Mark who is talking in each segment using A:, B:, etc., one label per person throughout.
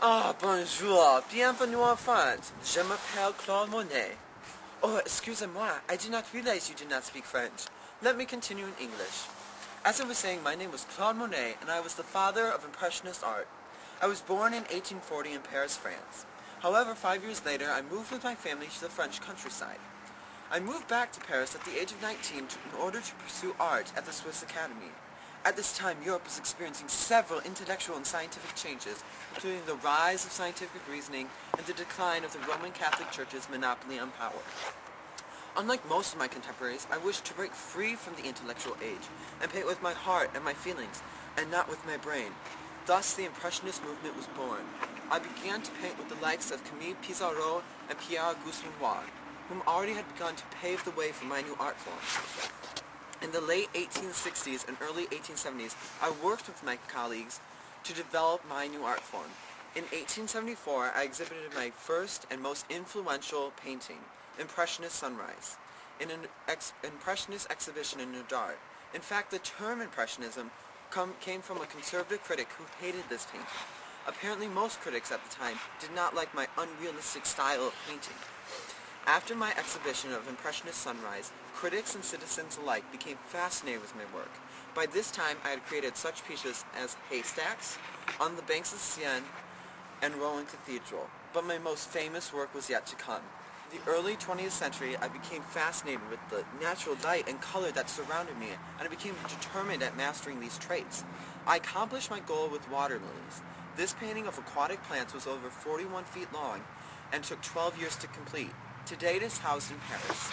A: Ah, bonjour, bienvenue en France. Je m'appelle Claude Monet. Oh, excusez-moi, I did not realize you did not speak French. Let me continue in English. As I was saying, my name was Claude Monet, and I was the father of Impressionist art. I was born in 1840 in Paris, France. However, 5 years later, I moved with my family to the French countryside. I moved back to Paris at the age of 19 in order to pursue art at the Swiss Academy. At this time, Europe was experiencing several intellectual and scientific changes, including the rise of scientific reasoning and the decline of the Roman Catholic Church's monopoly on power. Unlike most of my contemporaries, I wished to break free from the intellectual age and paint with my heart and my feelings, and not with my brain. Thus, the Impressionist movement was born. I began to paint with the likes of Camille Pissarro and Pierre-Auguste Renoir, whom already had begun to pave the way for my new art form. In the late 1860s and early 1870s, I worked with my colleagues to develop my new art form. In 1874, I exhibited my first and most influential painting, Impressionist Sunrise, in an Impressionist exhibition in Nadar. In fact, the term Impressionism came from a conservative critic who hated this painting. Apparently, most critics at the time did not like my unrealistic style of painting. After my exhibition of Impressionist Sunrise, critics and citizens alike became fascinated with my work. By this time, I had created such pieces as Haystacks, On the Banks of Seine, and Rouen Cathedral, but my most famous work was yet to come. In the early 20th century, I became fascinated with the natural light and color that surrounded me, and I became determined at mastering these traits. I accomplished my goal with water lilies. This painting of aquatic plants was over 41 feet long and took 12 years to complete. Today it is housed in Paris.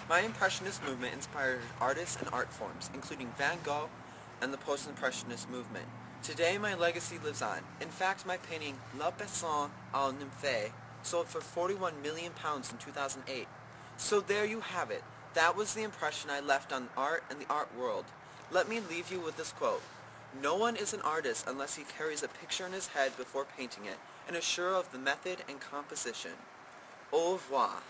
A: My Impressionist movement inspired artists and art forms, including Van Gogh and the Post-Impressionist movement. Today my legacy lives on. In fact, my painting La Passion aux Nymphes sold for £41 million in 2008. So there you have it. That was the impression I left on art and the art world. Let me leave you with this quote. No one is an artist unless he carries a picture in his head before painting it and is sure of the method and composition. Au revoir.